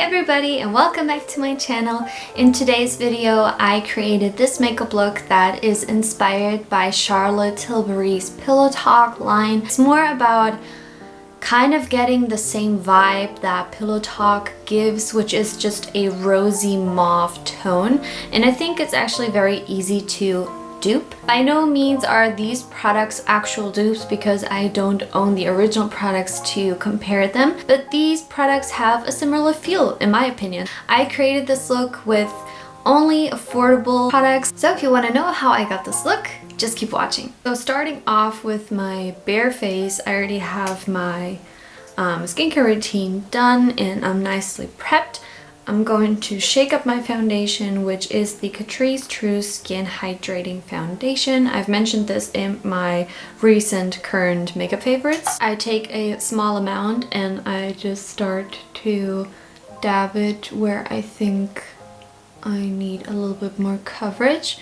everybody and welcome back to my channel. In today's video I created this makeup look that is inspired by Charlotte Tilbury's Pillow Talk line. It's more about kind of getting the same vibe that Pillow Talk gives, which is just a rosy mauve tone, and I think it's actually very easy to dupe. By no means are these products actual dupes because I don't own the original products to compare them, but these products have a similar feel in my opinion. I created this look with only affordable products, so if you want to know how I got this look, just keep watching. So starting off with my bare face, I already have my skincare routine done and I'm nicely prepped. I'm going to shake up my foundation, which is the Catrice True Skin Hydrating Foundation. I've mentioned this in my recent current makeup favorites. I take a small amount and I just start to dab it where I think I need a little bit more coverage.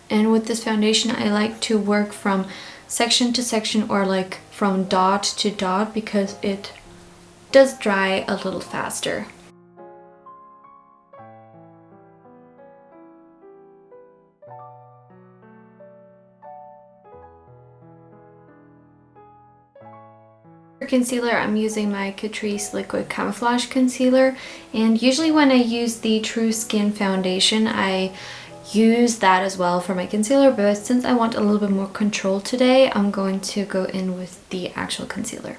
And with this foundation, I like to work from section to section or like from dot to dot because it does dry a little faster. For concealer, I'm using my Catrice Liquid Camouflage Concealer, and usually when I use the True Skin Foundation, I use that as well for my concealer, but since I want a little bit more control today, I'm going to go in with the actual concealer.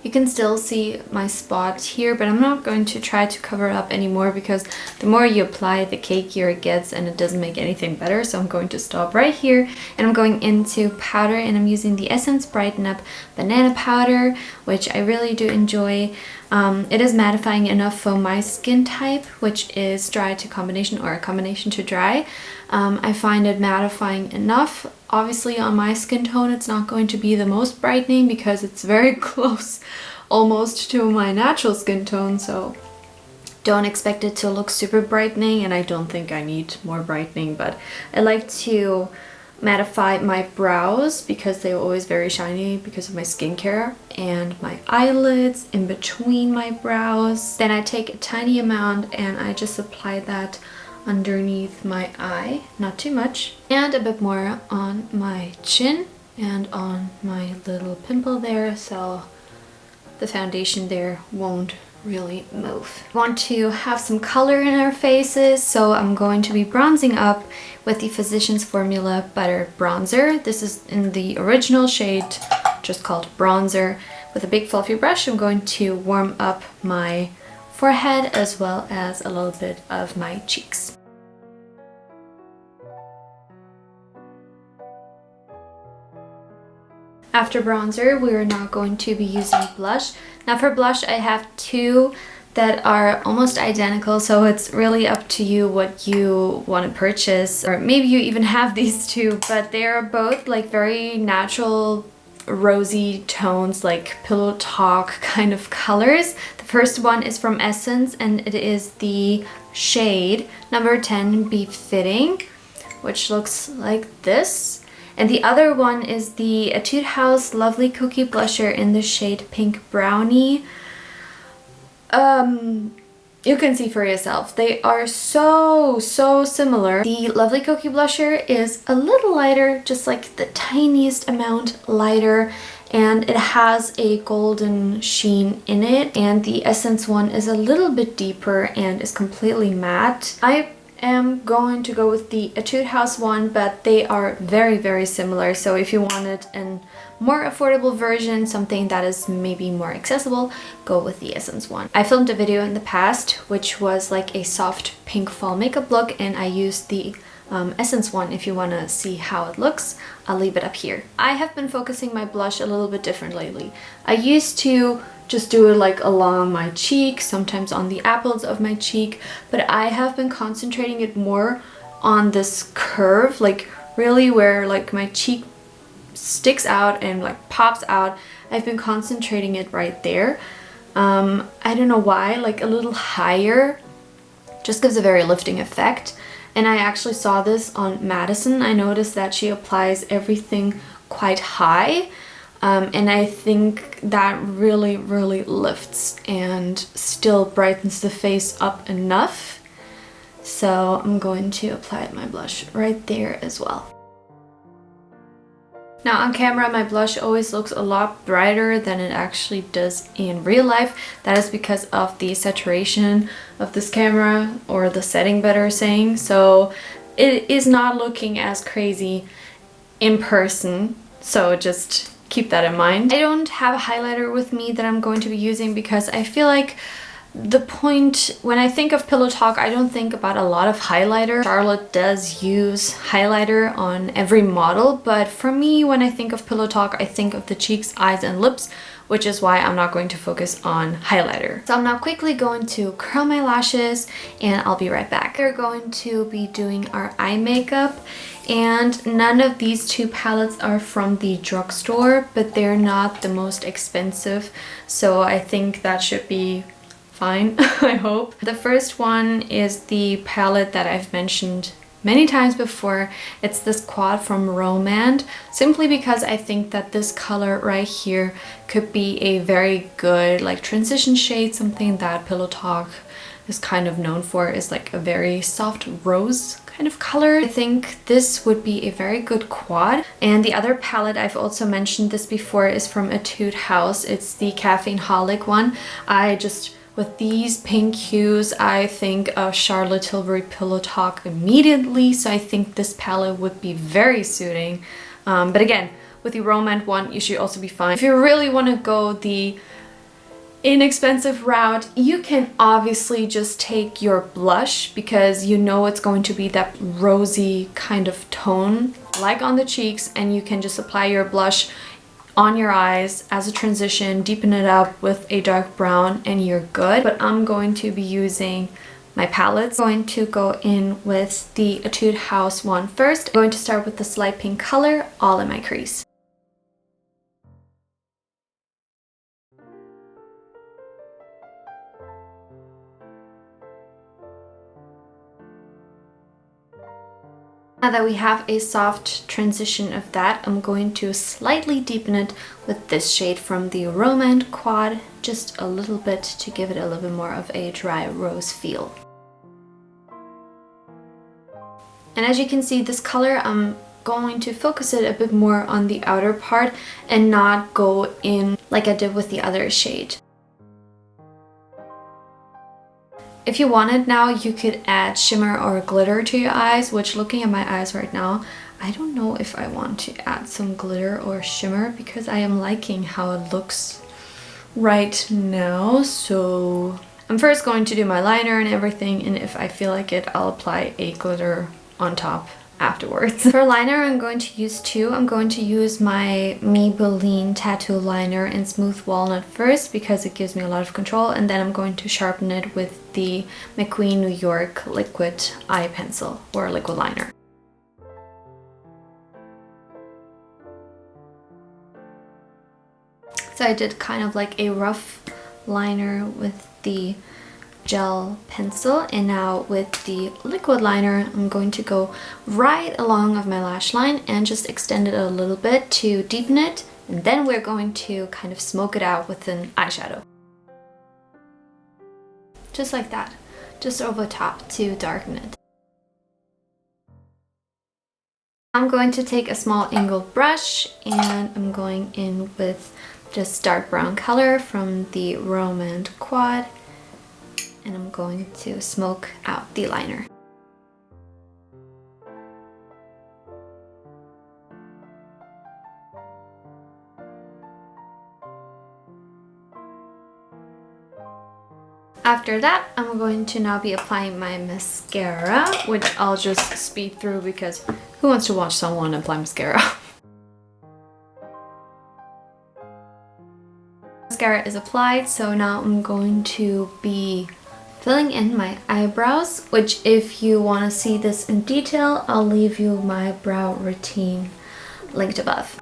You can still see my spot here, but I'm not going to try to cover it up anymore because the more you apply, the cakier it gets and it doesn't make anything better. So I'm going to stop right here and I'm going into powder, and I'm using the Essence Brighten Up Banana Powder, which I really do enjoy. It is mattifying enough for my skin type, which is dry to combination or a combination to dry. I find it mattifying enough. Obviously on my skin tone it's not going to be the most brightening because it's very close almost to my natural skin tone, so don't expect it to look super brightening, and I don't think I need more brightening, but I like to mattify my brows because they're always very shiny because of my skincare, and my eyelids in between my brows. Then I take a tiny amount and I just apply that underneath my eye, not too much, and a bit more on my chin and on my little pimple there, so the foundation there won't really move. We want to have some color in our faces, so I'm going to be bronzing up with the Physicians Formula Butter Bronzer. This is in the original shade, just called Bronzer. With a big fluffy brush, I'm going to warm up my forehead as well as a little bit of my cheeks. After bronzer, we are now going to be using blush. Now for blush, I have two that are almost identical, so it's really up to you what you want to purchase, or maybe you even have these two, but they are both like very natural rosy tones, like Pillow Talk kind of colors. The first one is from Essence and it is the shade number 10 Befitting, which looks like this. And the other one is the Etude House Lovely Cookie Blusher in the shade Pink Brownie. You can see for yourself. They are so similar. The Lovely Cookie Blusher is a little lighter, just like the tiniest amount lighter, and it has a golden sheen in it. And the Essence one is a little bit deeper and is completely matte. I am going to go with the Etude House one, but they are very similar, so if you wanted a more affordable version, something that is maybe more accessible, go with the Essence one. I filmed a video in the past which was like a soft pink fall makeup look, and I used the Essence one. If you want to see how it looks, I'll leave it up here. I have been focusing my blush a little bit different lately. I used to just do it like along my cheek, sometimes on the apples of my cheek, but I have been concentrating it more on this curve, like really where like my cheek sticks out and like pops out. I've been concentrating it right there. I don't know why, like a little higher just gives a very lifting effect. And I actually saw this on Madison. I noticed that she applies everything quite high. And I think that really, really lifts and still brightens the face up enough. So I'm going to apply my blush right there as well. Now on camera, my blush always looks a lot brighter than it actually does in real life. That is because of the saturation of this camera, or the setting better saying. So it is not looking as crazy in person. So just keep that in mind. I don't have a highlighter with me that I'm going to be using because I feel like the point when I think of Pillow Talk, I don't think about a lot of highlighter. Charlotte does use highlighter on every model, but for me, when I think of Pillow Talk, I think of the cheeks, eyes, and lips, which is why I'm not going to focus on highlighter. So I'm now quickly going to curl my lashes and I'll be right back. We're going to be doing our eye makeup, and none of these two palettes are from the drugstore, but they're not the most expensive, so I think that should be fine. I hope. The first one is the palette that I've mentioned many times before. It's this quad from Romand, simply because I think that this color right here could be a very good like transition shade, something that Pillow Talk is kind of known for, is like a very soft rose kind of color. I think this would be a very good quad. And the other palette, I've also mentioned this before, is from Etude House. It's the Caffeine Holic one. With these pink hues, I think of Charlotte Tilbury Pillow Talk immediately, so I think this palette would be very suiting. But again, with the Romand one, you should also be fine. If you really want to go the inexpensive route, you can obviously just take your blush, because you know it's going to be that rosy kind of tone, like on the cheeks, and you can just apply your blush on your eyes as a transition, deepen it up with a dark brown, and you're good. But I'm going to be using my palettes. I'm going to go in with the Etude House one first. I'm going to start with this light pink color all in my crease. Now that we have a soft transition of that, I'm going to slightly deepen it with this shade from the Romand Quad, just a little bit to give it a little bit more of a dry rose feel. And as you can see, this color, I'm going to focus it a bit more on the outer part and not go in like I did with the other shade. If you wanted now, you could add shimmer or glitter to your eyes, which, looking at my eyes right now, I don't know if I want to add some glitter or shimmer because I am liking how it looks right now. So I'm first going to do my liner and everything, and if I feel like it, I'll apply a glitter on top afterwards. For liner, I'm going to use two. I'm going to use my Maybelline Tattoo Liner in Smooth Walnut first because it gives me a lot of control, and then I'm going to sharpen it with the McQueen New York Liquid Eye Pencil, or Liquid Liner. So I did kind of like a rough liner with the gel pencil, and now with the liquid liner I'm going to go right along of my lash line and just extend it a little bit to deepen it, and then we're going to kind of smoke it out with an eyeshadow. Just like that, just over top to darken it. I'm going to take a small angled brush and I'm going in with just dark brown color from the Romand Quad, and I'm going to smoke out the liner. After that, I'm going to now be applying my mascara, which I'll just speed through because who wants to watch someone apply mascara? Mascara is applied, so now I'm going to be filling in my eyebrows, which, if you want to see this in detail, I'll leave you my brow routine linked above.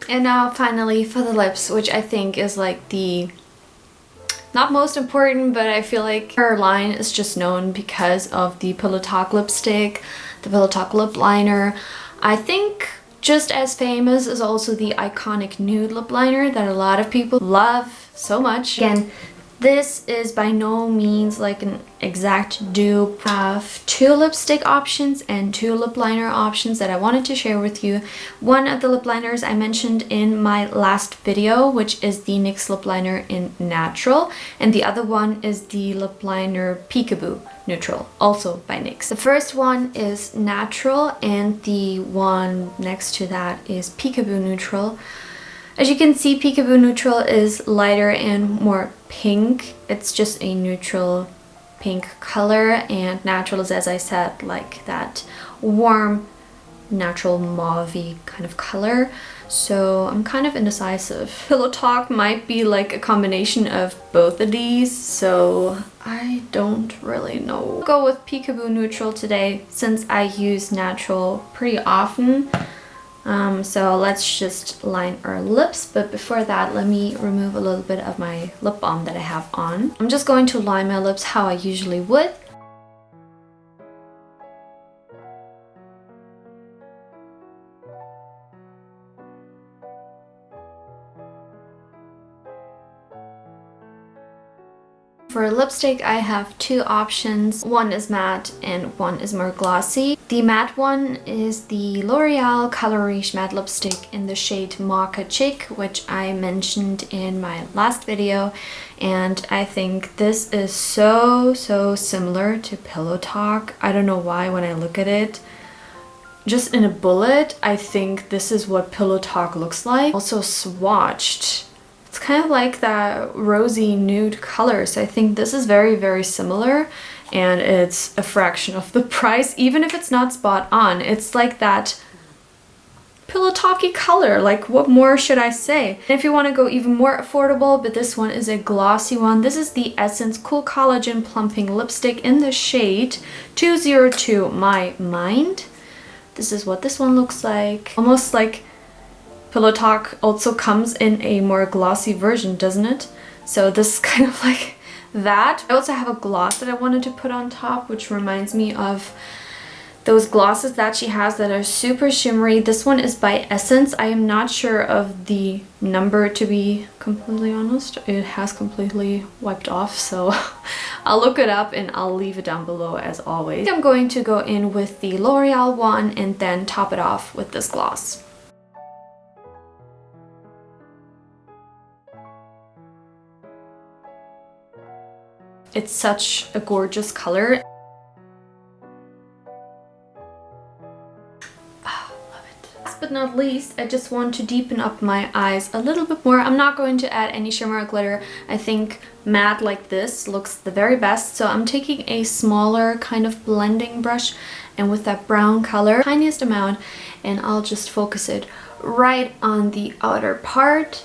And now finally for the lips, which I think is like the not most important, but I feel like her line is just known because of the Pillow Talk lipstick, the Pillow Talk lip liner. I think just as famous is also the iconic nude lip liner that a lot of people love so much. Again, this is by no means like an exact dupe. I have 2 lipstick options and 2 lip liner options that I wanted to share with you. One of the lip liners I mentioned in my last video, which is the NYX lip liner in Natural, and the other one is the lip liner Peekaboo Neutral, also by NYX. The first one is Natural and the one next to that is Peekaboo Neutral. As you can see, Peekaboo Neutral is lighter and more pink. It's just a neutral pink color, and Natural is, as I said, like that warm, natural mauve-y kind of color. So I'm kind of indecisive. Pillow Talk might be like a combination of both of these, so I don't really know. I'll go with Peekaboo Neutral today since I use Natural pretty often. So let's just line our lips, but before that let me remove a little bit of my lip balm that I have on. I'm just going to line my lips how I usually would. For lipstick, I have 2 options. One is matte and one is more glossy. The matte one is the L'Oreal Color Riche matte lipstick in the shade Mocha Chic, which I mentioned in my last video. And I think this is so similar to Pillow Talk. I don't know why when I look at it. Just in a bullet, I think this is what Pillow Talk looks like. Also swatched. It's kind of like that rosy nude color, so I think this is very similar, and it's a fraction of the price. Even if it's not spot on, it's like that Pillow Talky color. Like, what more should I say? And if you want to go even more affordable, but this one is a glossy one, this is the Essence Cool Collagen Plumping Lipstick in the shade 202 My Mind. This is what this one looks like. Almost like Pillow Talk also comes in a more glossy version, doesn't it? So this is kind of like that. I also have a gloss that I wanted to put on top, which reminds me of those glosses that she has that are super shimmery. This one is by Essence. I am not sure of the number, to be completely honest. It has completely wiped off, so I'll look it up and I'll leave it down below as always. I'm going to go in with the L'Oreal one and then top it off with this gloss. It's such a gorgeous color. Oh, love it. Last but not least, I just want to deepen up my eyes a little bit more. I'm not going to add any shimmer or glitter. I think matte like this looks the very best. So I'm taking a smaller kind of blending brush, and with that brown color, tiniest amount, and I'll just focus it right on the outer part.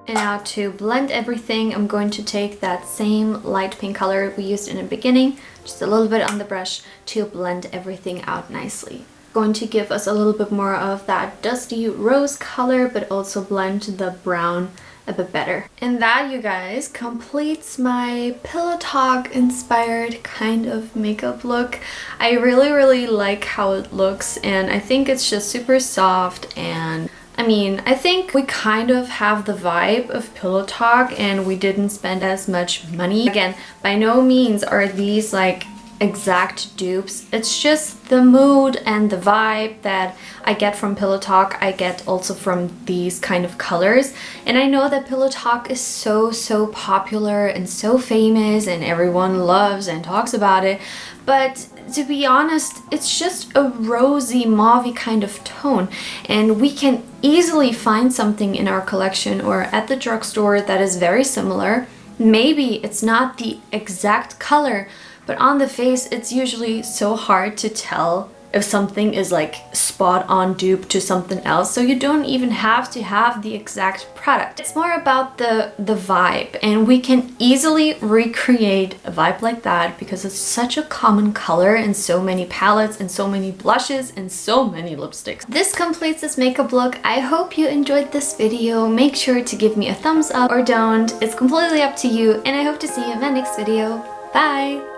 And now to blend everything, I'm going to take that same light pink color we used in the beginning, just a little bit on the brush to blend everything out nicely. Going to give us a little bit more of that dusty rose color, but also blend the brown a bit better. And that, you guys, completes my Pillow Talk inspired kind of makeup look. I really like how it looks, and I think it's just super soft, and I mean, I think we kind of have the vibe of Pillow Talk and we didn't spend as much money. Again, by no means are these like exact dupes. It's just the mood and the vibe that I get from Pillow Talk, I get also from these kind of colors. And I know that Pillow Talk is so popular and so famous and everyone loves and talks about it. But to be honest, it's just a rosy mauve kind of tone, and we can easily find something in our collection or at the drugstore that is very similar. Maybe it's not the exact color, but on the face it's usually so hard to tell if something is like spot on dupe to something else, so you don't even have to have the exact product. It's more about the vibe, and we can easily recreate a vibe like that because it's such a common color in so many palettes and so many blushes and so many lipsticks. This completes this makeup look. I hope you enjoyed this video. Make sure to give me a thumbs up or don't. It's completely up to you, and I hope to see you in my next video. Bye!